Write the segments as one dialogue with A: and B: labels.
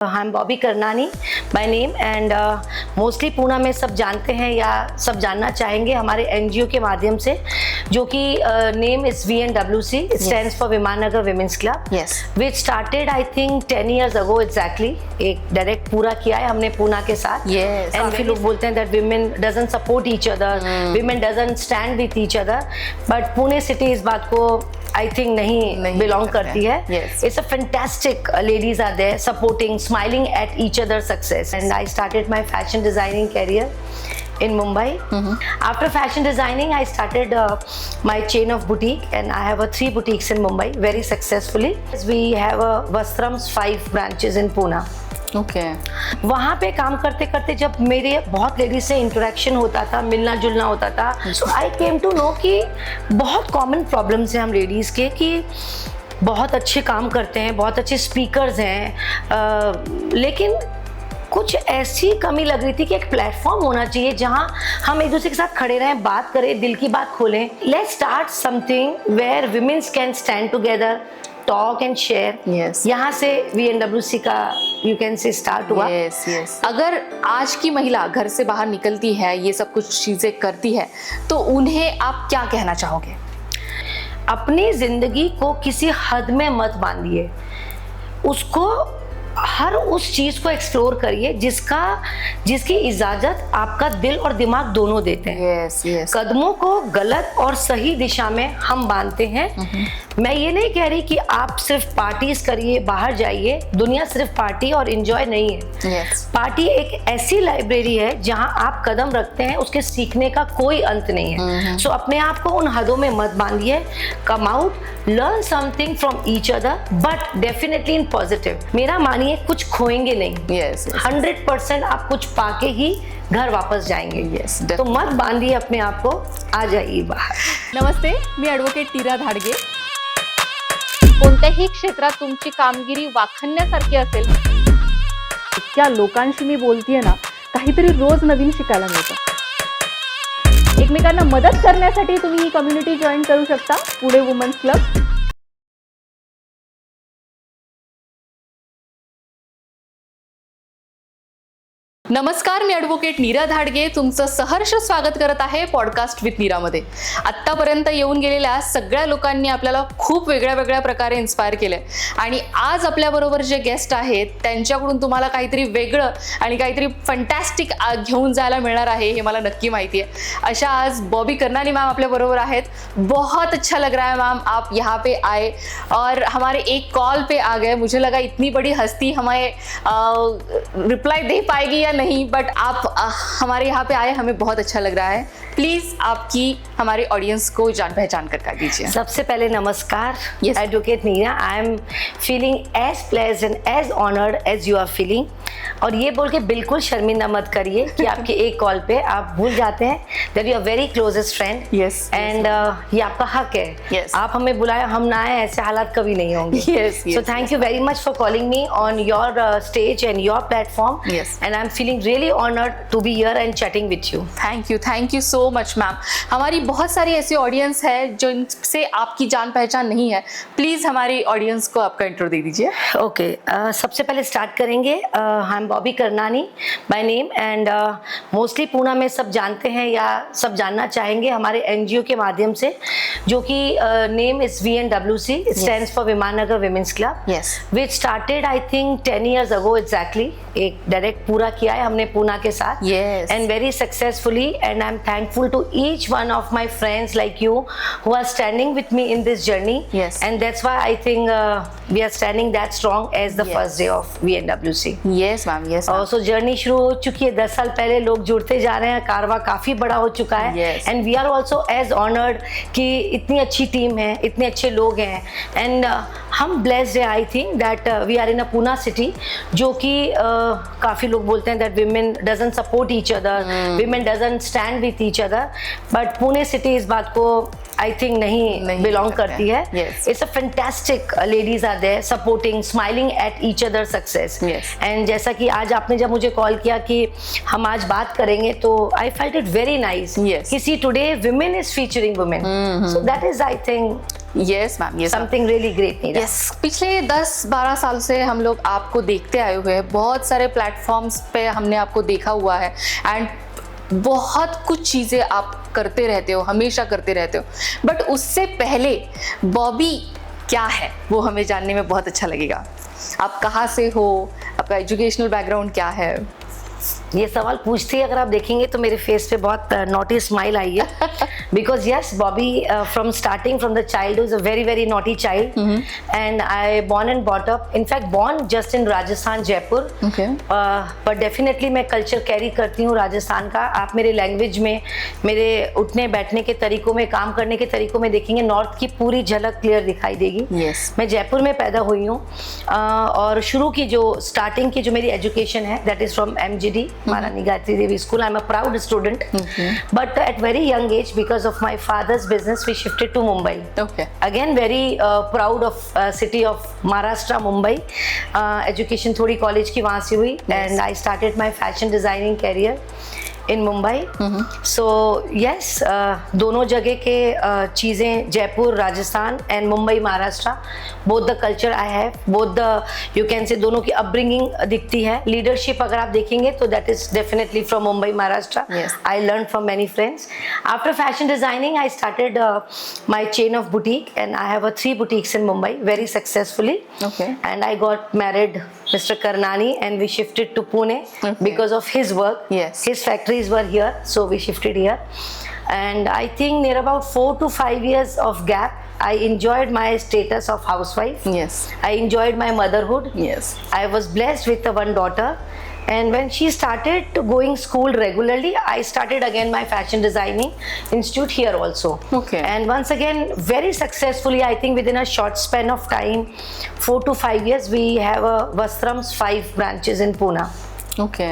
A: I am Bobby करनानी by name and mostly Poona में सब जानते हैं या सब जानना चाहेंगे हमारे एनजीओ के माध्यम से, जो कि name is VNWC, it stands for Vimannagar womens club, which started I think 10 years ago exactly. एक डायरेक्ट पूरा किया है हमने पूना के साथ। एंड फिर लोग बोलते हैं that women doesn't support each other, women doesn't stand with each other, but Pune city इस बात को I think नहीं belong करती है। It's a fantastic ladies are there supporting, smiling at each other's success. And I started my fashion designing career in Mumbai. After fashion designing, I started my chain of boutique, and I have 3 boutiques in Mumbai very successfully. We have Vastram's 5 branches in Pune.
B: Okay
A: वहाँ पे काम करते करते जब मेरे बहुत ladies से interaction होता था, मिलना जुलना होता था, सो आई केम टू नो कि बहुत कॉमन प्रॉब्लम्स हैं हम लेडीज़ के, कि बहुत अच्छे काम करते हैं, बहुत अच्छे स्पीकर्स हैं, लेकिन कुछ ऐसी कमी लग रही थी कि एक प्लेटफॉर्म होना चाहिए जहां हम एक दूसरे के साथ खड़े रहें, बात करें, दिल की बात खोलें। Let's start something where womens can stand together, talk and share. यहाँ से VNWC का यू कैन से स्टार्ट हुआ।
B: अगर आज की महिला घर से बाहर निकलती है, ये सब कुछ चीजें करती है, तो उन्हें आप क्या कहना चाहोगे?
A: अपनी जिंदगी को किसी हद में मत बांधिए, उसको हर उस चीज को एक्सप्लोर करिए जिसकी इजाजत आपका दिल और दिमाग दोनों देते हैं। कदमों को गलत और सही दिशा में हम बांधते हैं। मैं ये नहीं कह रही कि आप सिर्फ पार्टीज करिए, बाहर जाइए, दुनिया सिर्फ पार्टी और एंजॉय नहीं है। पार्टी एक ऐसी लाइब्रेरी है जहां आप कदम रखते हैं, उसके सीखने का कोई अंत नहीं है। सो अपने आप को उन हदों में मत बांधिए, come out, learn something from each other, but definitely in positive. मेरा मानिए कुछ खोएंगे नहीं। 100% आप कुछ पाके ही घर वापस जाएंगे। तो मत बांधिए अपने आप को, आ जाइए बाहर।
B: नमस्ते, मी ॲडव्होकेट नीरा धाडगे।
C: कोणत्याही क्षेत्रात तुमची कामगिरी वाखाणण्यासारखी असेल,
B: इतक्या लोकांशी मी बोलतेय ना, काहीतरी रोज नवीन शिकायला मिळतं। एकमेकांना मदत करण्यासाठी तुम्ही ही कम्युनिटी जॉईन करू शकता, पुणे वुमन्स क्लब। नमस्कार, मी ॲडव्होकेट नीरा धाडगे तुमचं सहर्ष स्वागत करत आहे पॉडकास्ट विथ नीरामध्ये। आत्तापर्यंत येऊन गेलेल्या सगळ्या लोकांनी आपल्याला खूप वेगळ्या वेगळ्या प्रकारे इन्स्पायर केले, आणि आज आपल्याबरोबर जे गेस्ट आहेत त्यांच्याकडून तुम्हाला काहीतरी वेगळं आणि काहीतरी फंटॅस्टिक घेऊन जायला मिळणार आहे, हे मला नक्की माहिती है। अशा आज बॉबी करनानी मैम आपल्या बरोबर आहेत। बहुत अच्छा लग रहा है मैम, आप यहाँ पे आए और हमारे एक कॉल पे आ गए। मुझे लगा इतनी बड़ी हस्ती हमें रिप्लाई दे पाएगी या नहीं, बट आप हमारे यहाँ पे आए, हमें बहुत अच्छा लग रहा है। प्लीज आपकी हमारे ऑडियंस को जान पहचान कर दीजिए।
A: सबसे पहले नमस्कार, advocate Neera. I am feeling as pleasant, as honoured as you are feeling. और ये बोल के बिल्कुल शर्मिंदा मत करिए कि आपके एक कॉल पे आप भूल जाते हैं that you are very closest friend. And ये आपका हक है। आप हमें बुलाए, हम ना आए, ऐसे हालात कभी नहीं होंगे। So thank you very much for calling me on your stage and your platform, and I am feeling really honoured to be here and chatting with you.
B: Thank you so much ma'am. हमारी बहुत सारी ऐसी audience है जिनसे आपकी जान पहचान नहीं है, प्लीज हमारी ऑडियंस को आपका इंट्रो दे दीजिए।
A: ओके, सबसे पहले स्टार्ट करेंगे। I am Bobby करनानी by name and mostly Poona में सब जानते हैं या सब जानना चाहेंगे हमारे एनजीओ के माध्यम से, जो कि name is VNWC, it stands for Vimannagar womens club, which started I think 10 years ago exactly. एक डायरेक्ट पूरा किया है हमने पूना के साथ, and very successfully, and I am thankful to each one of my friends like you who are standing with me in this journey, and that's why I think we are standing that strong as the first day of VNWC। और सो journey शुरू हो चुकी है। 10 साल पहले लोग जुड़ते जा रहे हैं, कारवा काफी बड़ा हो चुका है, and we are also as honoured कि इतनी अच्छी टीम है, इतने अच्छे लोग हैं, एंड हम ब्लेस्ड है I think that we are in a Poona city, जो कि काफी लोग बोलते हैं that women doesn't support each other, women doesn't stand with each other, but Pune city इस बात को आई थिंक नहीं बिलोंग करती है। It's a fantastic ladies are there supporting, smiling at each other success. And जैसा कि आज आपने जब मुझे कॉल किया कि हम आज बात करेंगे, तो I felt it very nice कि see today women is featuring women, so that is I think
B: yes ma'am, yes
A: something really great Neera.
B: Yes, पिछले 10-12 साल से हम लोग आपको देखते आए हुए हैं, बहुत सारे प्लेटफॉर्म्स पे हमने आपको देखा हुआ है एंड बहुत कुछ चीज़ें आप करते रहते हो, हमेशा करते रहते हो। बट उससे पहले बॉबी क्या है वो हमें जानने में बहुत अच्छा लगेगा। आप कहाँ से हो, आपका एजुकेशनल बैकग्राउंड क्या है?
A: ये सवाल पूछते ही अगर आप देखेंगे तो मेरे फेस पे बहुत नॉटी स्माइल आई है, because yes Bobby from starting from the child is a very very naughty child and I born and brought up, in fact born just in Rajasthan Jaipur, पर डेफिनेटली मैं कल्चर कैरी करती हूँ राजस्थान का। आप मेरे लैंग्वेज में, मेरे उठने बैठने के तरीकों में, काम करने के तरीकों में देखेंगे नॉर्थ की पूरी झलक क्लियर दिखाई देगी। मैं जयपुर में पैदा हुई हूँ और शुरू की जो स्टार्टिंग की जो मेरी एजुकेशन है that is from MGD Maharani Gayatri Devi School. I'm a proud student. But at very young age, because of my father's business, we shifted to Mumbai.
B: Okay.
A: Again, very proud of city of Maharashtra, Mumbai. Education थोड़ी college की वहाँ से हुई and I started my fashion designing career in Mumbai. So yes, दोनों जगह के चीज़ें, Jaipur Rajasthan and Mumbai Maharashtra, both the culture I have, both the you can say दोनों की upbringing दिखती है। लीडरशिप अगर आप देखेंगे तो that is definitely from Mumbai Maharashtra.
B: Yes.
A: I learned from many friends. After fashion designing, I started my chain of boutique and I have 3 boutiques in Mumbai very successfully.
B: Okay.
A: And I got married Mr. Karnani and we shifted to Pune because of his work.
B: Yes.
A: His factories were here, so we shifted here. And I think near about 4 to 5 years of gap, I enjoyed my status of housewife.
B: Yes.
A: I enjoyed my motherhood.
B: Yes.
A: I was blessed with one daughter. And when she started to going school regularly, I started again my fashion designing institute here also.
B: Okay.
A: And once again, very successfully, I think within a short span of time, 4 to 5 years, we have Vastram's 5 branches in Pune.
B: Okay.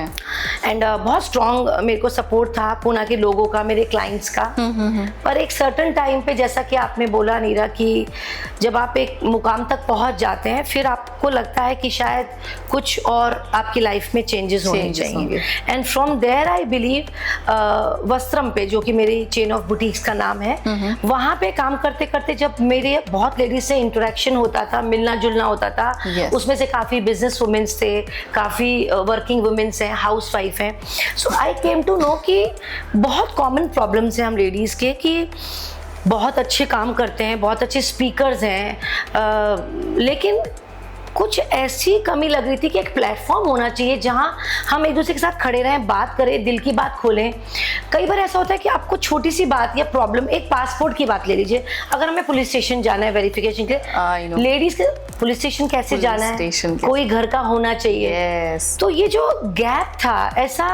A: And बहुत strong मेरे को support था पूना के लोगों का, मेरे clients का। पर एक सर्टन टाइम पे, जैसा कि आपने बोला नीरा, कि जब आप एक मुकाम तक पहुंच जाते हैं फिर आपको लगता है कि शायद कुछ और आपकी लाइफ में चेंजेस होने चाहिए। And from there I believe Vastram पे, जो कि मेरी चेन ऑफ बुटीक्स का नाम है, वहाँ पे काम करते करते जब मेरे बहुत लेडीज से इंटरेक्शन होता था, मिलना जुलना होता था, उसमें से काफ़ी बिजनेस वुमेन्स थे, काफ़ी वर्किंग वुमेन्स हैं, हाउस वाइफ हैं। सो आई केम टू नो कि बहुत कॉमन प्रॉब्लम्स हैं हम लेडीज़ के, कि बहुत अच्छे काम करते हैं, बहुत अच्छे स्पीकर्स हैं, लेकिन कुछ ऐसी कमी लग रही थी कि एक प्लेटफॉर्म होना चाहिए जहां हम एक दूसरे के साथ खड़े रहें, बात करें, दिल की बात खोलें। कई बार ऐसा होता है कि आपको छोटी सी बात या प्रॉब्लम, एक पासपोर्ट की बात ले लीजिए, अगर हमें पुलिस स्टेशन जाना है वेरिफिकेशन के लिए, लेडीज के पुलिस स्टेशन कैसे जाना है, कोई घर का होना चाहिए। तो ये जो गैप था, ऐसा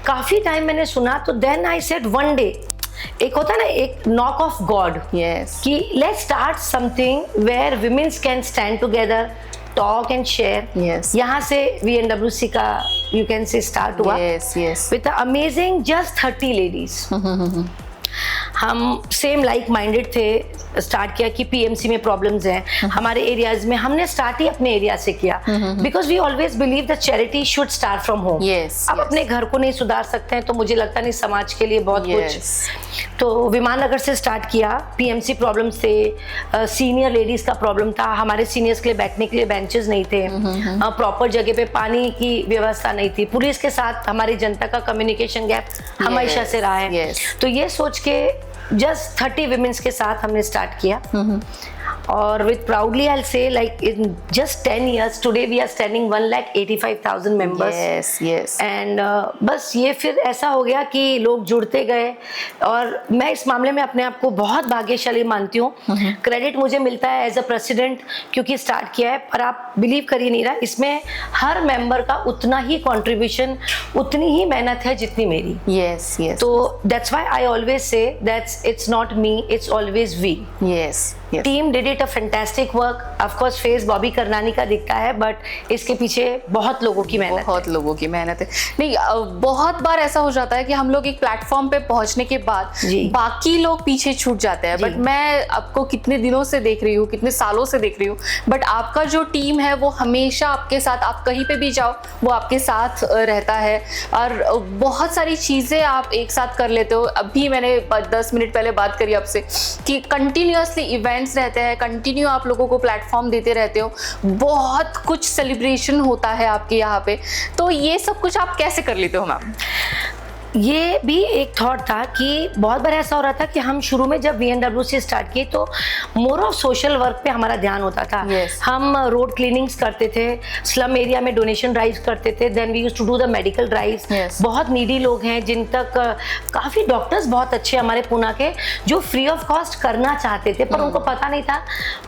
A: काफी टाइम मैंने सुना। तो then I said one day, एक होता है ना एक नॉक ऑफ गॉड, कि let's start something where womens can stand together, talk and share. यहाँ से VNWC का यू कैन से स्टार्ट हुआ विद अमेजिंग जस्ट 30 लेडीज। हम सेम लाइक माइंडेड थे, स्टार्ट किया कि PMC में प्रॉब्लम्स हैं हमारे एरियाज में, हमने स्टार्ट ही अपने एरिया से किया, because we always believe the charity should start from home. अब अपने घर को नहीं सुधार सकते हैं तो मुझे लगता नहीं समाज के लिए बहुत कुछ। तो विमान नगर से स्टार्ट किया, PMC प्रॉब्लम्स थे, सीनियर लेडीज का प्रॉब्लम था, हमारे सीनियर्स के लिए बैठने के लिए बेंचेस नहीं थे, प्रॉपर जगह पे पानी की व्यवस्था नहीं थी, पुलिस के साथ हमारी जनता का कम्युनिकेशन गैप हमेशा से रहा है। तो ये सोच के जस्ट 30 विमेन्स के साथ हमने स्टार्ट किया, और with proudly I'll say, like in just 10 years today we are standing 1,85,000 members। and बस ये फिर ऐसा हो गया कि लोग जुड़ते गए, और मैं इस मामले में अपने आप को बहुत भाग्यशाली मानती हूँ। क्रेडिट मुझे मिलता है एज अ प्रेसिडेंट, क्योंकि स्टार्ट किया है, पर आप बिलीव करिए नीरा, इसमें हर मेंबर का उतना ही कंट्रीब्यूशन, उतनी ही मेहनत है जितनी मेरी। तो that's why I always say that it's not me, it's always we। Team did it a fantastic work. Of course face Bobby Karnani का दिखता है, बट इसके पीछे बहुत लोगों की मेहनत है।
B: नहीं, बहुत बार ऐसा हो जाता है कि हम लोग एक प्लेटफॉर्म पे पहुंचने के बाद बाकी लोग पीछे छूट जाते हैं। बट मैं आपको कितने दिनों से देख रही हूँ, कितने सालों से देख रही हूँ, बट आपका जो टीम है वो हमेशा आपके साथ, आप कहीं पे भी जाओ वो आपके साथ रहता है, और बहुत सारी चीजें आप एक साथ कर लेते हो। अभी मैंने 10 मिनट पहले बात करी आपसे कि कंटिन्यूअसली इवेंट इवेंट्स रहते हैं, कंटिन्यू आप लोगों को प्लेटफॉर्म देते रहते हो, बहुत कुछ सेलिब्रेशन होता है आपके यहाँ पे, तो ये सब कुछ आप कैसे कर लेते हो मैम?
A: ये भी एक थॉट था कि बहुत बार ऐसा हो रहा था कि हम शुरू में जब VNW से स्टार्ट किए तो मोर ऑफ सोशल वर्क पे हमारा ध्यान होता था।
B: Yes.
A: हम रोड क्लीनिंग्स करते थे, स्लम एरिया में डोनेशन ड्राइव्स करते थे, then we used to do the medical drives.
B: Yes.
A: बहुत नीडी लोग हैं जिन तक काफ़ी डॉक्टर्स बहुत अच्छे हमारे पुणे के जो फ्री ऑफ कॉस्ट करना चाहते थे, पर उनको पता नहीं था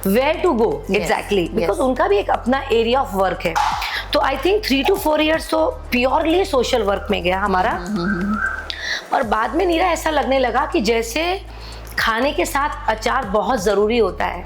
A: where to go exactly, because उनका भी एक अपना एरिया ऑफ वर्क है। तो आई थिंक 3 to 4 years तो प्योरली सोशल वर्क में गया हमारा। और बाद में नीरा ऐसा लगने लगा कि जैसे खाने के साथ अचार बहुत ज़रूरी होता है,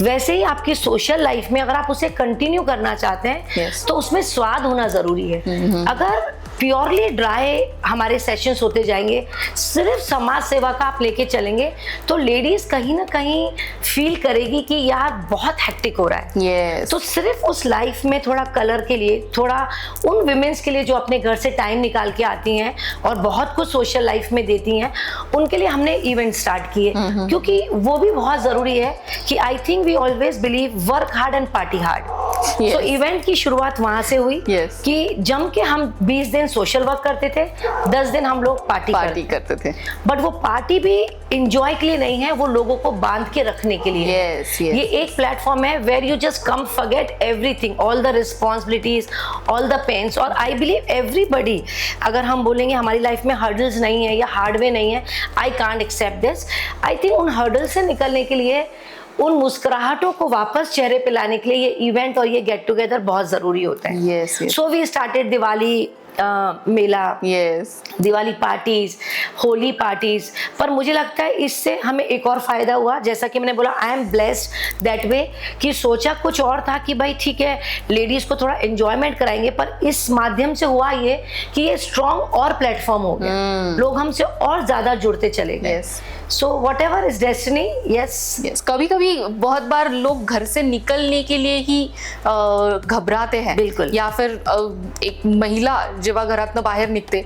A: वैसे ही आपकी सोशल लाइफ में अगर आप उसे कंटिन्यू करना चाहते हैं तो उसमें स्वाद होना ज़रूरी है। अगर प्योरली ड्राई हमारे सेशंस होते जाएंगे, सिर्फ समाज सेवा का आप लेके चलेंगे, तो लेडीज कहीं ना कहीं फील करेगी कि यार बहुत हेक्टिक हो रहा है। तो सिर्फ उस लाइफ में थोड़ा कलर के लिए, थोड़ा उन विमेंस के लिए जो अपने घर से टाइम निकाल के आती हैं और बहुत कुछ सोशल लाइफ में देती हैं, उनके लिए हमने इवेंट स्टार्ट किए, क्योंकि वो भी बहुत ज़रूरी है कि I think we always believe work hard and party hard. तो इवेंट की शुरुआत वहाँ से हुई कि जम के हम 20 दिन सोशल वर्क करते थे, 10 दिन हम लोग पार्टी करते थे। बट वो पार्टी भी इंजॉय के लिए नहीं है, वो लोगों को बांध के रखने के लिए। ये एक प्लेटफॉर्म है where you just come forget everything, all the responsibilities, all the pains. और आई बिलीव एवरीबडी, अगर हम बोलेंगे हमारी लाइफ में हर्डल्स नहीं है या हार्डवे नहीं है, I can't accept this. I think उन हर्डल्स से निकलने के लिए, उन मुस्कुराहटों को वापस चेहरे पे लाने के लिए ये इवेंट और ये गेट टुगेदर बहुत जरूरी होता है। So we started Diwali mela, Diwali parties, Holi parties. पर मुझे लगता है इससे हमें एक और फायदा हुआ, जैसा कि मैंने बोला, I am blessed that way, कि सोचा कुछ और था कि भाई ठीक है लेडीज को थोड़ा एंजॉयमेंट कराएंगे, पर इस माध्यम से हुआ ये कि ये स्ट्रॉन्ग और प्लेटफॉर्म हो गया, लोग हमसे और ज्यादा जुड़ते चले गए। So what ever is destiny. Yes,
B: कभी कभी बहुत बार लोग घर से निकलने के लिए ही घबराते हैं,
A: बिल्कुल,
B: या फिर एक महिला जेव्हा घरातनं बाहेर निघते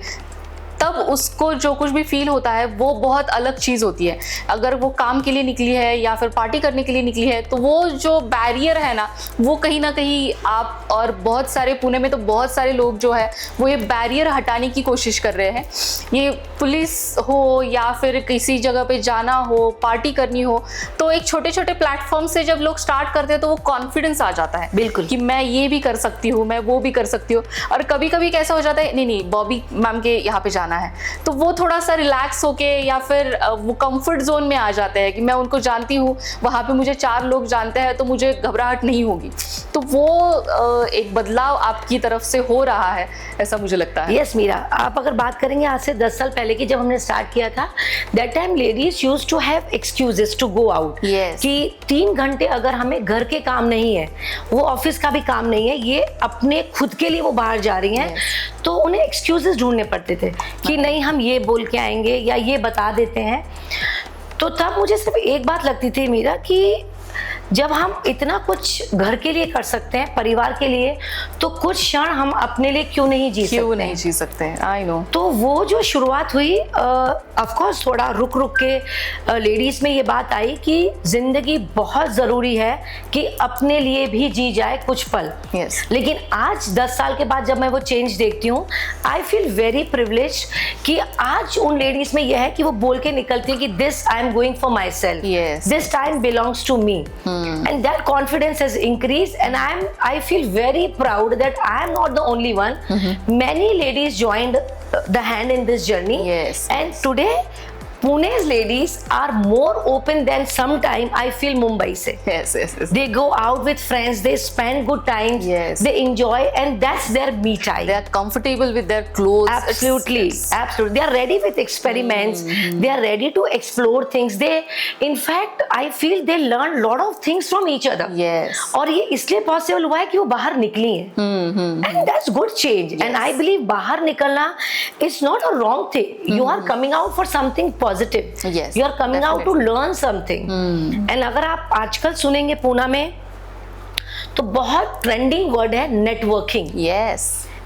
B: तब उसको जो कुछ भी फील होता है वो बहुत अलग चीज़ होती है। अगर वो काम के लिए निकली है या फिर पार्टी करने के लिए निकली है, तो वो जो बैरियर है ना, वो कहीं ना कहीं आप और बहुत सारे, पुणे में तो बहुत सारे लोग जो है वो ये बैरियर हटाने की कोशिश कर रहे हैं। ये पुलिस हो या फिर किसी जगह पे जाना हो, पार्टी करनी हो, तो एक छोटे छोटे प्लेटफॉर्म से जब लोग स्टार्ट करते हैं तो वो कॉन्फिडेंस आ जाता है,
A: बिल्कुल,
B: कि मैं ये भी कर सकती हूँ, मैं वो भी कर सकती हूँ। और कभी कभी कैसा हो जाता है, नहीं बॉबी मैम के यहाँ पे जाना है, तो वो थोड़ा सा रिलैक्स होके या फिर वो कंफर्ट जोन में आ जाते हैं कि मैं उनको जानती हूँ, वहाँ पे मुझे 4 लोग जानते हैं, तो मुझे घबराहट नहीं होगी। तो वो एक बदलाव आपकी तरफ से हो रहा है, ऐसा मुझे लगता है।
A: यस मीरा, आप अगर बात करेंगे आज से 10 साल पहले की, जब हमने स्टार्ट किया था, that time ladies used to have excuses to go out, कि 3 घंटे अगर हमें घर के काम नहीं है, वो ऑफिस का भी काम नहीं है, ये अपने खुद के लिए वो बाहर जा रही हैं, तो उन्हें एक्सक्यूजेस ढूंढने पड़ते थे कि नहीं हम ये बोल के आएंगे या ये बता देते हैं। तो तब मुझे सिर्फ एक बात लगती थी मीरा, कि जब हम इतना कुछ घर के लिए कर सकते हैं, परिवार के लिए, तो कुछ क्षण हम अपने लिए क्यों नहीं जी सकते।
B: I know.
A: तो वो जो शुरुआत हुई, ऑफ कोर्स थोड़ा रुक के लेडीज में ये बात आई कि जिंदगी बहुत जरूरी है कि अपने लिए भी जी जाए कुछ पल। लेकिन आज 10 साल के बाद जब मैं वो चेंज देखती हूँ, आई फील वेरी प्रिविलेज्ड कि आज उन लेडीज में यह है कि वो बोल के निकलती है कि this I am going for myself, this time belongs to me. And that confidence has increased, and I feel very proud that I am not the only one. Many ladies joined the hand in this journey, and today Pune's ladies are more open than sometime I feel Mumbai se.
B: Yes.
A: They go out with friends, they spend good times, they enjoy, and that's their me time.
B: They are comfortable with their clothes.
A: Absolutely. They are ready with experiments. They are ready to explore things. In fact, I feel they learn lot of things from each other. और ये इसलिए possible हुआ है कि वो बाहर निकली हैं. And that's good change. And I believe बाहर निकलना is not a wrong thing. You are coming out for something positive. You are coming out to learn something. And अगर आप आजकल सुनेंगे पुणे में, तो बहुत ट्रेंडिंग वर्ड है networking.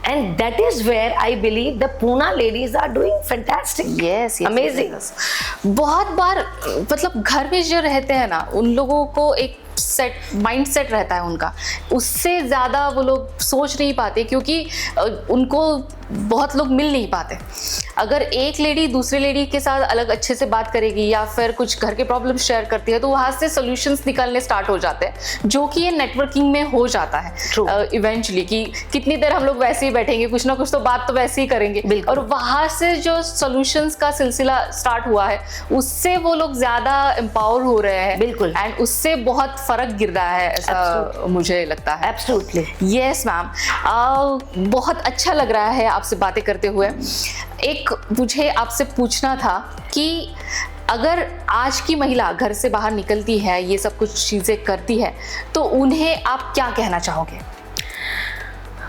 A: and that is where I believe the Pune ladies are doing fantastic.
B: Yes,
A: Amazing.
B: बहुत बार मतलब घर में जो रहते हैं ना, उन लोगों को एक सेट माइंड सेट रहता है उनका, उससे ज़्यादा वो लोग सोच नहीं पाते, क्योंकि उनको बहुत लोग मिल नहीं पाते। अगर एक लेडी दूसरे लेडी के साथ अलग अच्छे से बात करेगी या फिर कुछ घर के प्रॉब्लम शेयर करती है, तो वहाँ से सॉल्यूशंस निकलने स्टार्ट हो जाते हैं, जो कि ये नेटवर्किंग में हो जाता है इवेंचुअली, कि कितनी देर हम लोग वैसे ही बैठेंगे, कुछ ना कुछ तो बात तो वैसे ही करेंगे, और वहाँ से जो सॉल्यूशंस का सिलसिला स्टार्ट हुआ है, उससे वो लोग ज़्यादा एम्पावर हो रहे हैं।
A: बिल्कुल।
B: एंड उससे बहुत फर्क गिर रहा है, ऐसा मुझे लगता है।
A: Absolutely.
B: यस मैम, बहुत अच्छा लग रहा है आपसे बातें करते हुए। एक मुझे आपसे पूछना था कि अगर आज की महिला घर से बाहर निकलती है, ये सब कुछ चीज़ें करती है, तो उन्हें आप क्या कहना चाहोगे?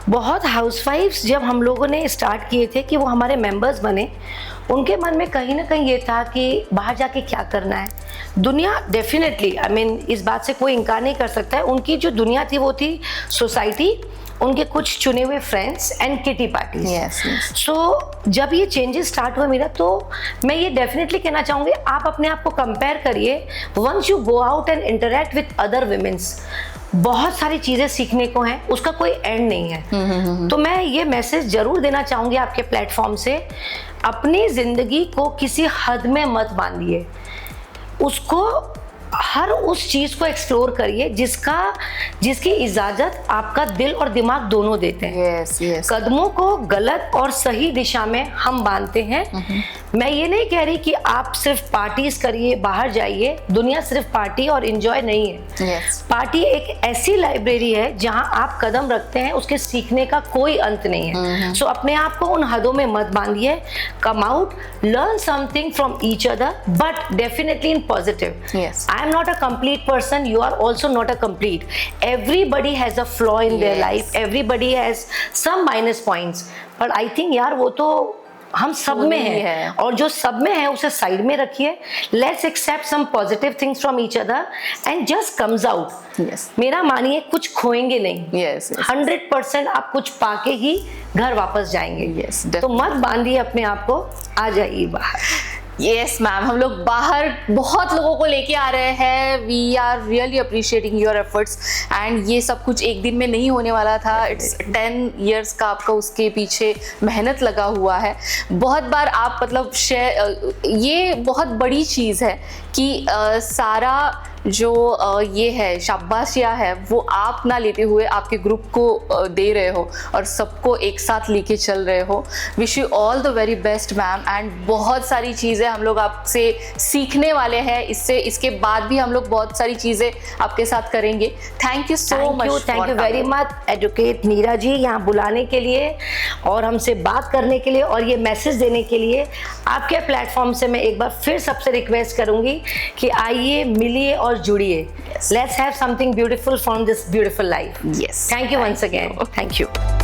A: बहुत हाउसवाइफ्स जब हम लोगों ने स्टार्ट किए थे कि वो हमारे मेंबर्स बने, उनके मन में कहीं ना कहीं ये था कि बाहर जाके क्या करना है। दुनिया डेफिनेटली, आई मीन, इस बात से कोई इनकार नहीं कर सकता है, उनकी जो दुनिया थी वो थी सोसाइटी, उनके कुछ चुने हुए फ्रेंड्स एंड किटी पार्टीज। सो जब ये चेंजेस स्टार्ट हुए मेरा, तो मैं ये डेफिनेटली कहना चाहूँगी, आप अपने आप को कंपेयर करिए। Once you go out and interact with other womens, बहुत सारी चीज़ें सीखने को हैं, उसका कोई एंड नहीं है। तो मैं ये मैसेज जरूर देना चाहूँगी आपके प्लेटफॉर्म से, अपनी ज़िंदगी को किसी हद में मत बांधिए, उसको हर उस चीज़ को एक्सप्लोर करिए जिसकी इजाज़त आपका दिल और दिमाग दोनों देते हैं।
B: yes.
A: कदमों को गलत और सही दिशा में हम बांधते हैं। मैं ये नहीं कह रही कि आप सिर्फ पार्टीज करिए, बाहर जाइए, दुनिया सिर्फ पार्टी और एंजॉय नहीं है। पार्टी एक ऐसी लाइब्रेरी है जहां आप कदम रखते हैं, उसके सीखने का कोई अंत नहीं है। सो अपने आप को उन हदों में मत बांधिए, come out, learn something from each other, but definitely in positive. I am not a complete person, you are also not a complete. Everybody has a flaw in their life, everybody has some minus points, but I think यार वो तो हम सब में है, और जो सब में है उसे साइड में रखिए। Let's accept some positive things from each other and just comes out. मेरा मानिए कुछ खोएंगे नहीं। 100% आप कुछ पाके ही घर वापस जाएंगे। तो मत बांधिए अपने आप को, आ जाइए बाहर।
B: यस मैम, हम लोग बाहर बहुत लोगों को लेके आ रहे हैं। We are really appreciating your efforts, and ये सब कुछ एक दिन में नहीं होने वाला था। इट्स 10 years का आपका उसके पीछे मेहनत लगा हुआ है। बहुत बार आप मतलब ये बहुत बड़ी चीज़ है कि सारा जो ये है शाबाशिया है वो आप ना लेते हुए आपके ग्रुप को दे रहे हो और सबको एक साथ लेके चल रहे हो। Wish you all the very best ma'am, and बहुत सारी चीज़ें हम लोग आपसे सीखने वाले हैं। इसके बाद भी हम लोग बहुत सारी चीज़ें आपके साथ करेंगे। Thank you so much.
A: Thank you very much advocate Neera ji, यहाँ बुलाने के लिए और हमसे बात करने के लिए और ये मैसेज देने के लिए। आपके प्लेटफॉर्म से मैं एक बार फिर सबसे रिक्वेस्ट करूँगी कि आइए, मिलिए और जुड़िए। Let's have something beautiful from this beautiful life.
B: Yes.
A: Thank you once again. Thank you.